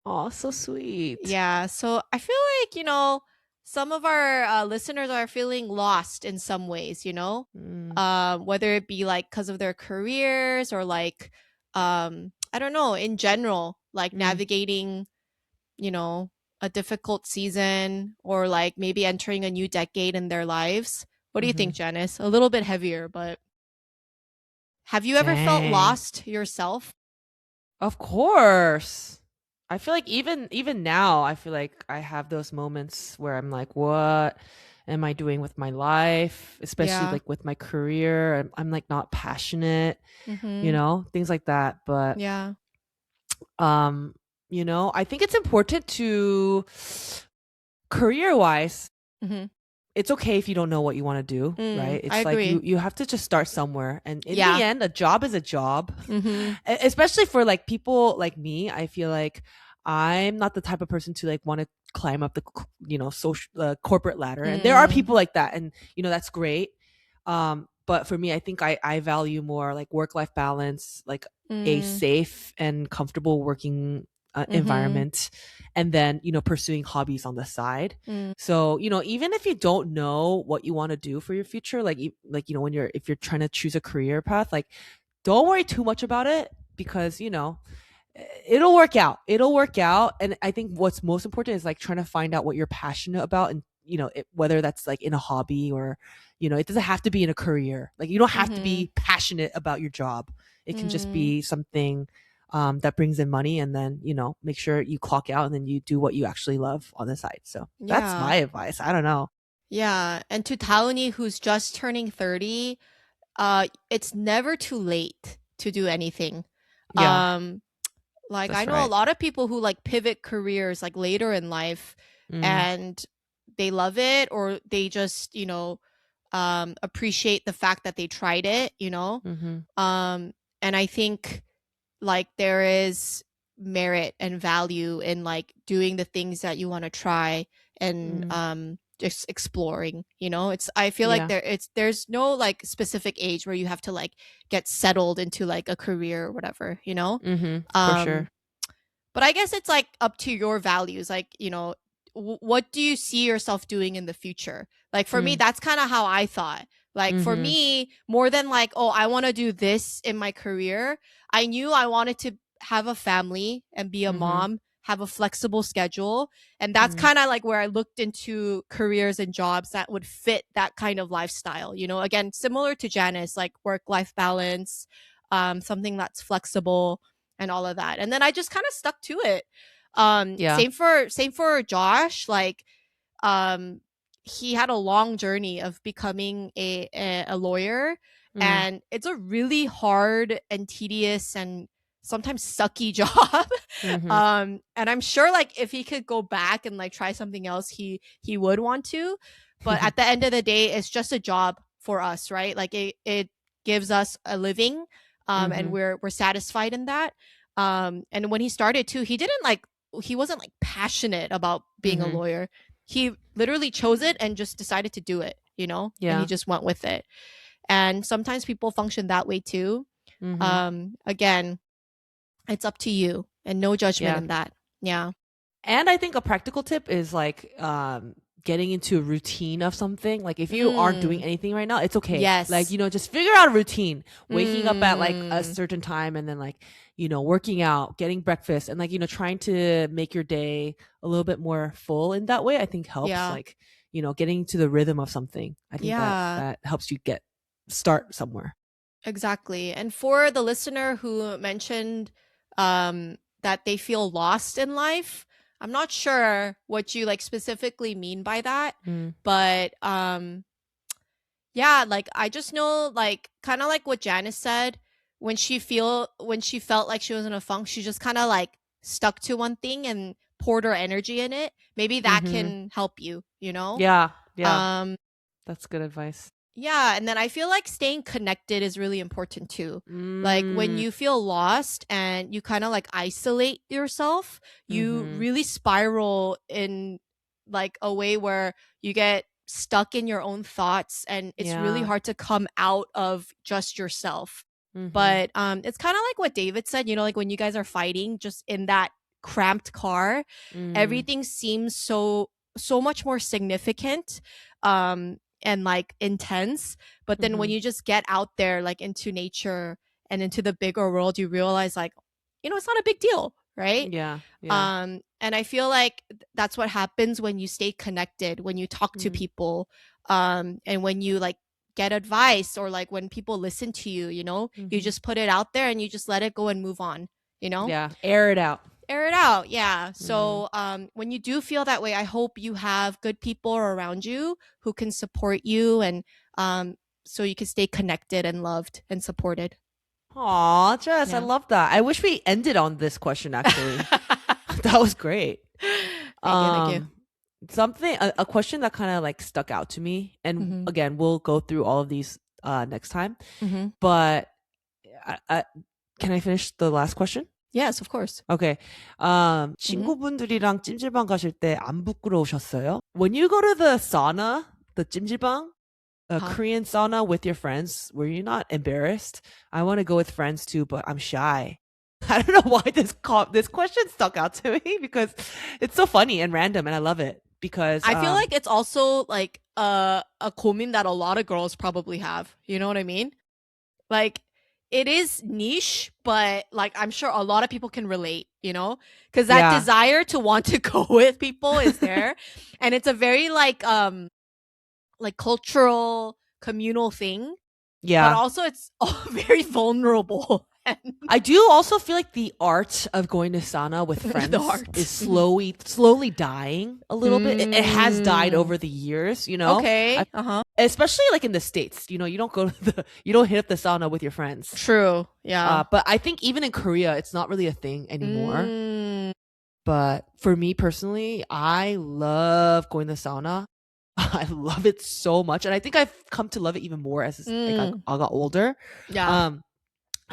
Oh, so sweet. Yeah, so I feel like, some of our listeners are feeling lost in some ways, whether it be like because of their careers or like, I don't know, in general, like navigating, a difficult season or like maybe entering a new decade in their lives. What do you think, Janice? A little bit heavier, but have you ever felt lost yourself? Of course. I feel like even now, I feel like I have those moments where I'm like, what am I doing with my life? Especially like with my career. I'm like not passionate, things like that. But I think it's important to career-wise. it's okay if you don't know what you want to do, right? I It's like agree. you have to just start somewhere. And in Yeah. the end, a job is a job. Mm-hmm. Especially for like people like me, I feel like I'm not the type of person to like want to climb up the social corporate ladder. And there are people like that, and that's great. But for me, I think I value more like work-life balance, like a safe and comfortable working environment, and then pursuing hobbies on the side. So even if you don't know what you want to do for your future, like when if you're trying to choose a career path, like don't worry too much about it, because it'll work out. It'll work out. And I think what's most important is like trying to find out what you're passionate about, and whether that's like in a hobby, or it doesn't have to be in a career. Like you don't have to be passionate about your job. It can just be something that brings in money, and then make sure you clock out, and then you do what you actually love on the side. So that's my advice. I don't know. Yeah. And to Tauni, who's just turning 30, it's never too late to do anything. Yeah, Like I that's know a right. lot of people who like pivot careers like later in life, and they love it, or they just, appreciate the fact that they tried it, and I think like there is merit and value in like doing the things that you want to try, and just exploring. It's, I feel like Yeah. there's no like specific age where you have to like get settled into like a career or whatever. For um sure. but I guess it's like up to your values. Like, what do you see yourself doing in the future? Like for me, that's kind of how I thought. Like for me, more than like, oh, I want to do this in my career, I knew I wanted to have a family and be a mom, have a flexible schedule. And that's kind of like where I looked into careers and jobs that would fit that kind of lifestyle. Again, similar to Janice, like work-life balance, something that's flexible and all of that. And then I just kind of stuck to it. Yeah. Same for Josh. Like, he had a long journey of becoming a lawyer, and it's a really hard and tedious and sometimes sucky job. And I'm sure like if he could go back and like try something else, he would want to. But at the end of the day, it's just a job for us, right? Like it gives us a living, and we're satisfied in that. And when he started too, he wasn't like passionate about being a lawyer. He literally chose it and just decided to do it, and he Yeah. just went with it. And sometimes people function that way too. Again, it's up to you, and no judgment Yeah. in that. Yeah. And I think a practical tip is like getting into a routine of something. Like if you aren't doing anything right now, it's okay. Yes. Like, just figure out a routine. Waking up at like a certain time, and then like, working out, getting breakfast, and like, trying to make your day a little bit more full in that way, I think helps. Yeah. Like, getting into the rhythm of something. I think that helps you start somewhere. Exactly. And for the listener who mentioned that they feel lost in life, I'm not sure what you like specifically mean by that, but yeah, like I just know, like kind of like what Janice said, when she felt like she was in a funk, she just kind of like stuck to one thing and poured her energy in it. Maybe that can help you, Yeah. That's good advice. Yeah, and then I feel like staying connected is really important too. Like when you feel lost and you kind of like isolate yourself, you really spiral in like a way where you get stuck in your own thoughts, and it's really hard to come out of just yourself. But it's kind of like what David said, like when you guys are fighting just in that cramped car, everything seems so much more significant. And like intense, but then when you just get out there like into nature and into the bigger world, you realize like, it's not a big deal, right? Yeah. And I feel like that's what happens when you stay connected, when you talk to people, and when you like get advice, or like when people listen to you, you just put it out there and you just let it go and move on. Yeah, air it out. Yeah. So when you do feel that way, I hope you have good people around you who can support you, and so you can stay connected and loved and supported. Aw, Jess, I love that. I wish we ended on this question actually. That was great. Thank you. a question that kind of like stuck out to me, and again, we'll go through all of these next time. But can I finish the last question? Yes, of course. Okay. 친구분들이랑 찜질방 가실 때 안 부끄러우셨어요? When you go to the sauna, the 찜질방, Korean sauna with your friends, were you not embarrassed? I want to go with friends too, but I'm shy. I don't know why this question stuck out to me because it's so funny and random, and I love it because I feel like it's also like a 고민 that a lot of girls probably have. You know what I mean? Like, it is niche, but like I'm sure a lot of people can relate, you know, because that desire to want to go with people is there, and it's a very like cultural communal thing. Yeah, but also it's very vulnerable. I do also feel like the art of going to sauna with friends is slowly dying a little bit. It has died over the years, you know. Okay. Especially like in the States, you know, you don't you don't hit up the sauna with your friends. True. Yeah. But I think even in Korea, it's not really a thing anymore. But for me personally, I love going to sauna. I love it so much, and I think I've come to love it even more as like, I got older. Yeah.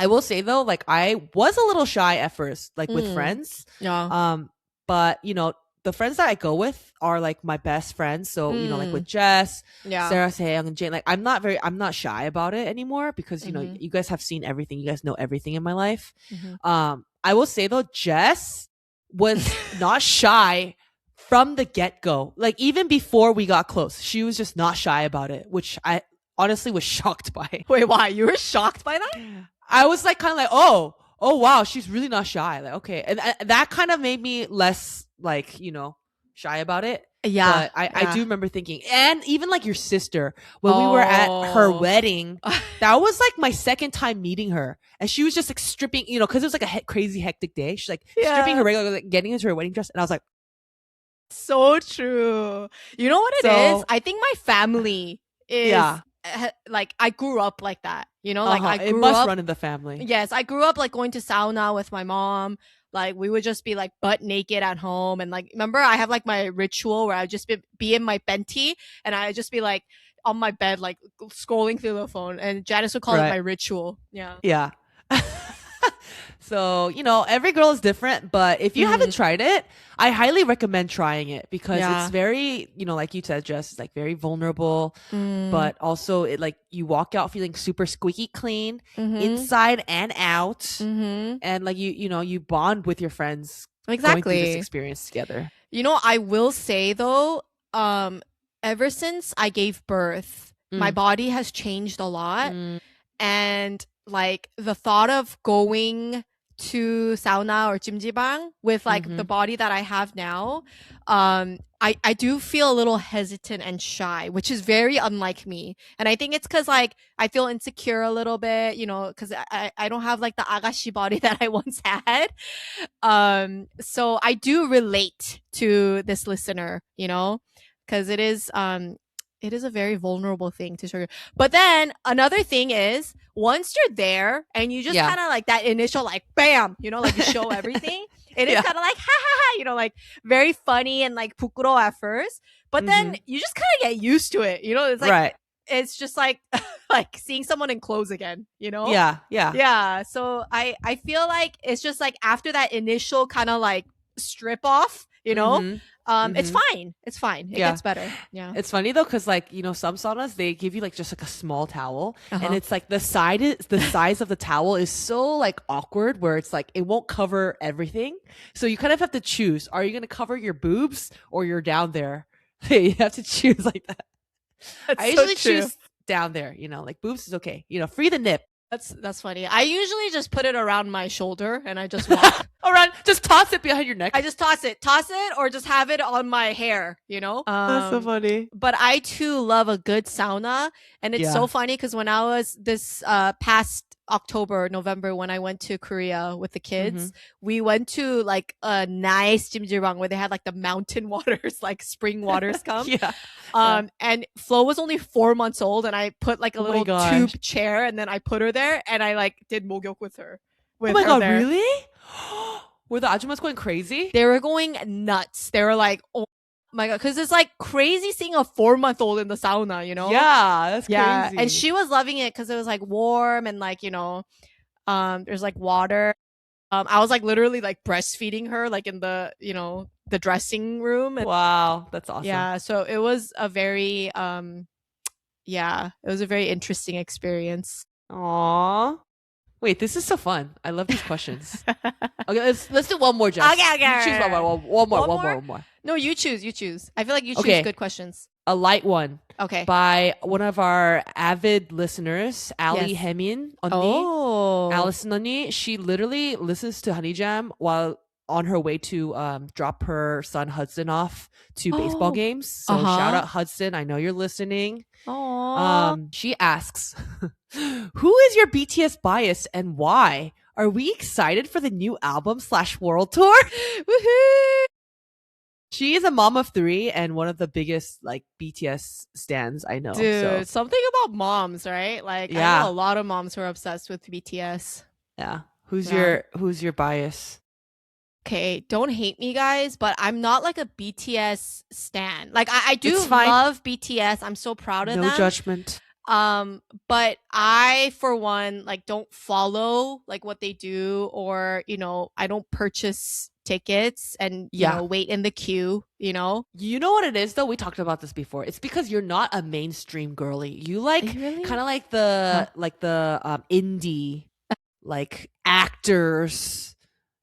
I will say though, like I was a little shy at first, like with friends. Yeah. But you know, the friends that I go with are like my best friends. So you know, like with Jess, Sarah, Sayoung, and Jane. Like I'm not shy about it anymore because you know, you guys have seen everything. You guys know everything in my life. I will say though, Jess was not shy from the get-go. Like even before we got close, she was just not shy about it, which I honestly was shocked by. Wait, why? You were shocked by that? I was like kind of like, oh wow, she's really not shy. Like, okay. And that kind of made me less like, you know, shy about it. Yeah. But I do remember thinking, and even like your sister, when we were at her wedding, that was like my second time meeting her. And she was just like stripping, you know, because it was like a crazy hectic day. She's like stripping her regular, like getting into her wedding dress. And I was like, so true. You know what it is? I think my family is like I grew up like that. You know, like I grew it must up run in the family. Yes, I grew up like going to sauna with my mom. Like we would just be like butt naked at home, and like remember I have like my ritual where I just be in my benti and I just be like on my bed like scrolling through the phone, and Janice would call it my ritual. Yeah. So, you know, every girl is different, but if you haven't tried it, I highly recommend trying it because it's very, you know, like you said, Jess, it's like very vulnerable, but also it like you walk out feeling super squeaky clean inside and out. And like you know, you bond with your friends going through this experience together. You know, I will say though, ever since I gave birth, my body has changed a lot. And like the thought of going to sauna or 찜질방 with like the body that I have now, I do feel a little hesitant and shy, which is very unlike me. And I think it's because like I feel insecure a little bit, you know, because I don't have like the agashi body that I once had. So I do relate to this listener, you know, because it is a very vulnerable thing to show you. But then another thing is once you're there and you just kind of like that initial like bam, you know, like you show everything. It is kind of like ha ha ha, you know, like very funny and like 부끄러워 at first. But then you just kind of get used to it, you know. It's like it's just like like seeing someone in clothes again, you know. Yeah. So I feel like it's just like after that initial kind of like strip off, you know. It's fine. It gets better. Yeah. It's funny though, because like, you know, some saunas, they give you like just like a small towel and it's like the size of the towel is so like awkward where it's like it won't cover everything. So you kind of have to choose. Are you going to cover your boobs or you're down there? You have to choose like that. I usually choose down there, you know, like boobs is okay. You know, free the nip. That's funny. I usually just put it around my shoulder and I just walk around. Just toss it behind your neck. I just toss it, or just have it on my hair. You know, that's so funny. But I too love a good sauna, and it's so funny because when I was this past November when I went to Korea with the kids, we went to like a nice 찜질방 where they had like the mountain waters, like spring waters come. And Flo was only 4 months old, and I put like a little tube chair, and then I put her there, and I like did 목욕 with her. Oh my god, really? Were the ajumas going crazy? They were going nuts. They were like, oh My God, because it's like crazy seeing a 4-month-old in the sauna, you know? Yeah, that's crazy. And she was loving it because it was like warm and like, you know, there's like water. I was like literally like breastfeeding her like in the, you know, the dressing room. And wow, that's awesome. yeah, so it was a very it was a very interesting experience. Aww. Wait, this is so fun. I love these questions. Okay, let's do one more, Jess. Okay. You choose one more. No, you choose. I feel like you choose good questions. A light one. Okay. By one of our avid listeners, Ali Hemin 언니. Oh. Allison 언니. She literally listens to Honey Jam while on her way to drop her son Hudson off to baseball games. So shout out Hudson. I know you're listening. She asks, who is your BTS bias and why? Are we excited for the new album / world tour? Woohoo! She is a mom of 3 and one of the biggest like BTS stans I know. Dude, something about moms, right? Like I know a lot of moms who are obsessed with BTS. Yeah. Who's your bias? Okay, don't hate me, guys, but I'm not like a BTS stan. Like I do love BTS. I'm so proud of them. No judgment. But I, for one, like don't follow like what they do, or you know, I don't purchase tickets and you know wait in the queue. You know what it is though. We talked about this before. It's because you're not a mainstream girly. You like kind of like the indie like actors.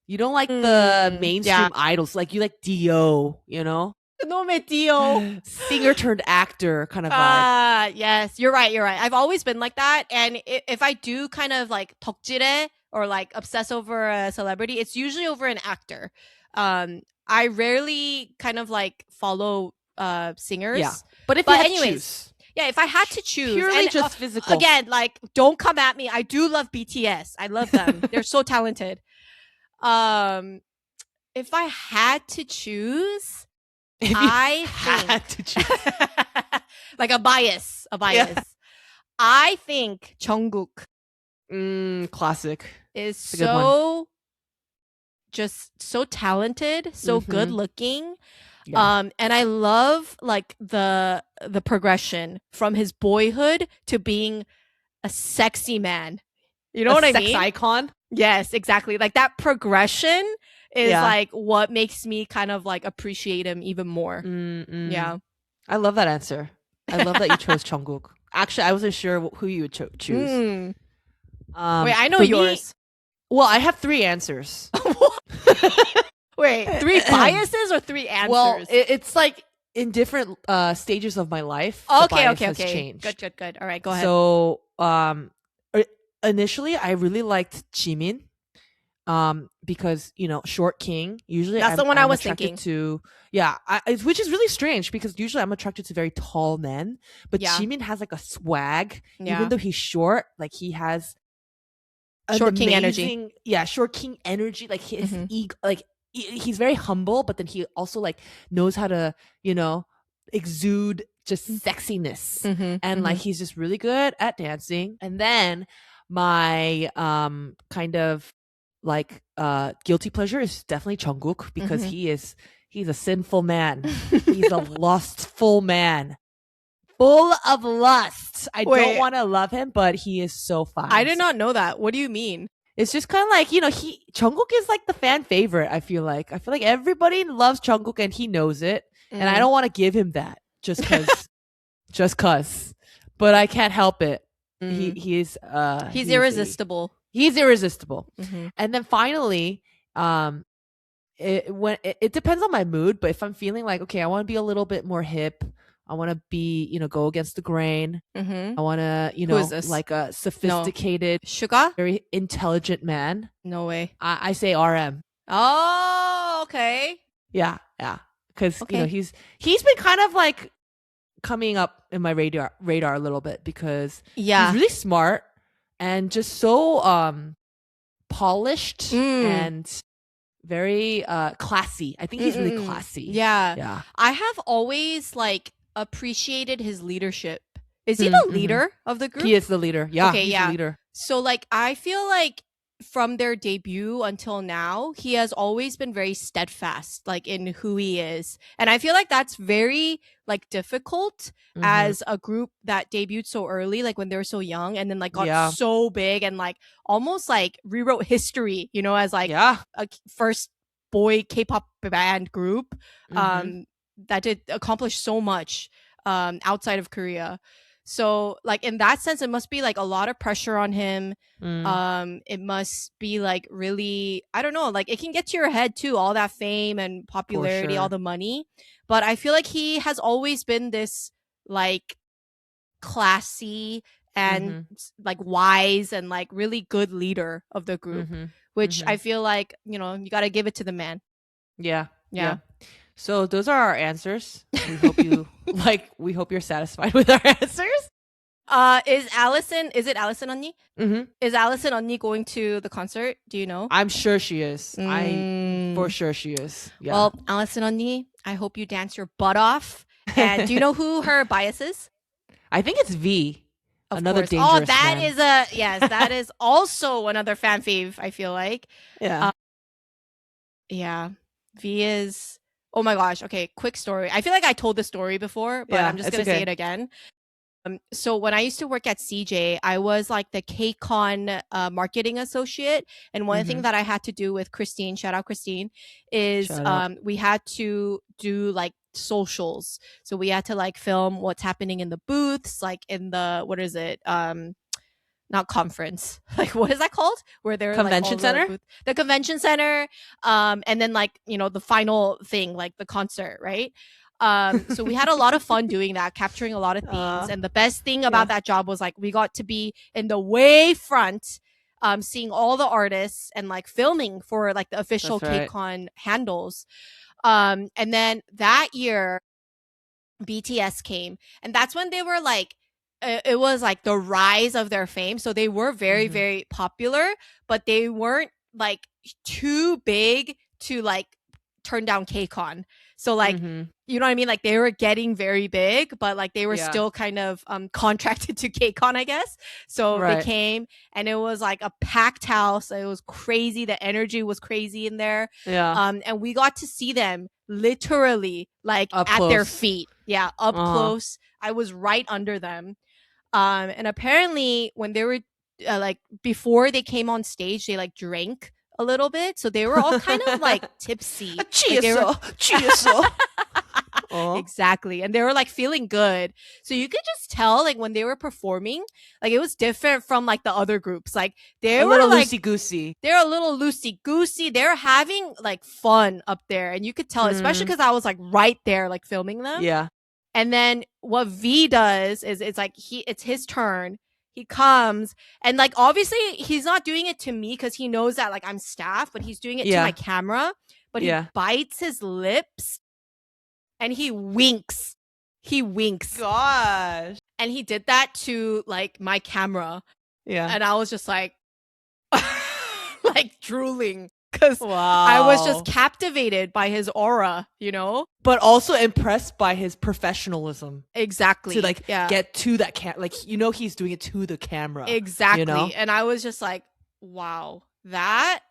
You don't like the mainstream idols. Like you like Dio, you know? No me Dio. Singer turned actor kind of vibe. Yes, you're right. I've always been like that. And if I do kind of like 덕질해 or like obsess over a celebrity, it's usually over an actor. I rarely kind of like follow singers. Yeah. But if you had to choose. Yeah, if I had to choose. Purely just physical. Again, like, don't come at me. I do love BTS. I love them. They're so talented. If I had to choose, had to choose. Like a bias. Yeah. I think Jungkook classic is so just so talented, so good looking. And I love like the progression from his boyhood to being a sexy man. You know what I mean? Sex icon. Yes, exactly. Like that progression is like what makes me kind of like appreciate him even more. Yeah. I love that answer. I love that you chose Jungkook. Actually, I wasn't sure who you would choose. Wait, I know yours. Well, I have 3 answers. Wait, 3 biases or 3 answers? Well, it's like in different stages of my life. Okay. Has changed. Good. All right, go ahead. So, initially, I really liked Jimin, because you know, short king. Usually, that's the one I was thinking. Which is really strange because usually I'm attracted to very tall men, but Jimin has like a swag, even though he's short. Like he has short king energy. Yeah, short king energy. Like his ego, like he's very humble, but then he also like knows how to, you know, exude just sexiness, and like he's just really good at dancing. And then my kind of like guilty pleasure is definitely Jungkook because he's a sinful man. He's a lustful man. Full of lust. I don't want to love him, but he is so fine. I did not know that. What do you mean? It's just kind of like, you know, Jungkook is like the fan favorite, I feel like. I feel like everybody loves Jungkook and he knows it. And I don't want to give him that just cause. But I can't help it. He's irresistible. He's irresistible. And then finally, it depends on my mood, but if I'm feeling like, okay, I want to be a little bit more hip, I want to be, you know, go against the grain. I want to, you know, like a sophisticated, Sugar, very intelligent man. No way. I say RM. Oh, okay. Yeah. Because you know he's been kind of like coming up in my radar a little bit because he's really smart and just so polished and very classy. I think he's really classy. Yeah. I have always like appreciated his leadership. Is he the leader of the group? He is the leader. Yeah, okay, he's the leader. So like I feel like from their debut until now, he has always been very steadfast, like in who he is. And I feel like that's very like difficult as a group that debuted so early, like when they were so young, and then like got so big and like almost like rewrote history, you know, as like a first boy K-pop band group that did accomplish so much outside of Korea. So like in that sense, it must be like a lot of pressure on him. It must be like really, I don't know, like it can get to your head too, all that fame and popularity, all the money. But I feel like he has always been this like classy and like wise and like really good leader of the group, which I feel like, you know, you got to give it to the man. Yeah. So those are our answers. We hope you we hope you're satisfied with our answers. Is it Allison 언니? Is Allison 언니 going to the concert? Do you know? I'm sure she is. For sure she is. Yeah. Well, Allison 언니, I hope you dance your butt off. And do you know who her bias is? I think it's V. Of another course. dangerous that fan. that is also another fan fave, I feel like. Yeah. Yeah. V is, oh my gosh. Okay, quick story. I feel like I told this story before, but I'm just going to say it again. So when I used to work at CJ, I was like the KCON marketing associate. And one thing that I had to do with Christine, shout out Christine, is we had to do like socials. So we had to like film what's happening in the booths, like in the, what is it? Not conference, like what is that called, where they're convention center, the convention center, and then like, you know, the final thing, like the concert, right? So we had a lot of fun doing that, capturing a lot of themes. And the best thing about that job was like we got to be in the way front, seeing all the artists and like filming for like the official KCON handles. And then that year BTS came, and that's when they were like, it was like the rise of their fame. So they were very, very popular, but they weren't like too big to like turn down KCON. So like, you know what I mean? Like they were getting very big, but like they were still kind of contracted to KCON, I guess. So they came, and it was like a packed house. It was crazy. The energy was crazy in there. Yeah. And we got to see them literally like up at close. Their feet. Yeah, up close. I was right under them. And apparently when they were like, before they came on stage, they like drank a little bit, so they were all kind of like tipsy. Exactly. And they were like feeling good, so you could just tell like when they were performing, like it was different from like the other groups. Like they were little like loosey-goosey. They're a little loosey-goosey. They're having like fun up there, and you could tell, especially because I was like right there like filming them. Yeah. And then what V does is it's like it's his turn. He comes, and like obviously he's not doing it to me because he knows that like I'm staff, but he's doing it to my camera. But he bites his lips and he winks. He winks. Gosh. And he did that to like my camera. Yeah. And I was just like like drooling. Because I was just captivated by his aura, you know? But also impressed by his professionalism. Exactly. To like get to that like, you know, he's doing it to the camera. Exactly. You know? And I was just like, wow, that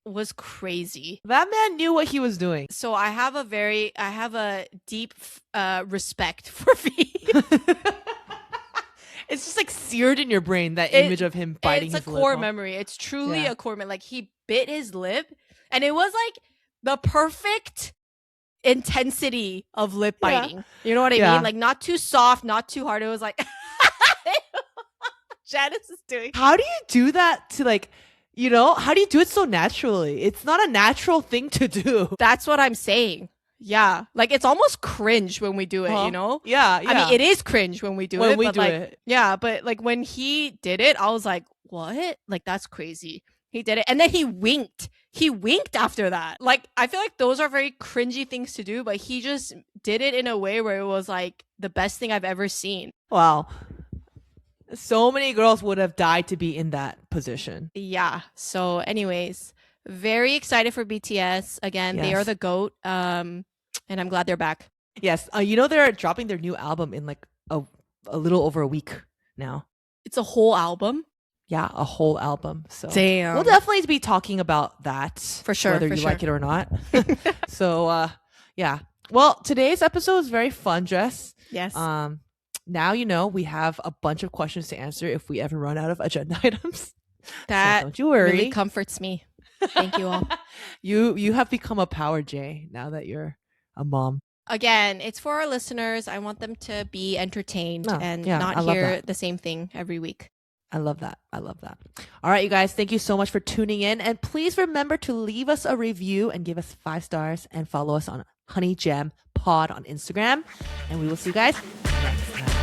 was crazy. That man knew what he was doing. So I have a deep respect for V. It's just like seared in your brain, that image of him biting his lip. It's a core memory. It's truly a core memory. Like he bit his lip, and it was like the perfect intensity of lip biting. You know what I mean? Like not too soft, not too hard. It was like Janice is doing. How do you do that to like, you know, how do you do it so naturally? It's not a natural thing to do. That's what I'm saying. Yeah, like it's almost cringe when we do it, you know? Yeah. I mean, it is cringe when we do it. When we do it. Yeah, but like when he did it, I was like, what? Like that's crazy. He did it. And then he winked. He winked after that. Like, I feel like those are very cringy things to do, but he just did it in a way where it was like the best thing I've ever seen. Wow. So many girls would have died to be in that position. Yeah. So anyways, very excited for BTS. Again, they are the GOAT. And I'm glad they're back. Yes. You know, they're dropping their new album in like a little over a week now. It's a whole album? yeah, a whole album. So Damn. we'll definitely be talking about that For sure, whether for you sure. like it or not. So yeah. Well, today's episode is very fun, Jess. Yes. Now you know we have a bunch of questions to answer if we ever run out of agenda items. That so don't you worry. really comforts me. Thank you all. You have become a power J now that you're a mom. Again, it's for our listeners. I want them to be entertained and not hear the same thing every week. I love that. I love that. All right, you guys, thank you so much for tuning in. And please remember to leave us a review and give us 5 stars and follow us on Honey Gem Pod on Instagram. And we will see you guys next time.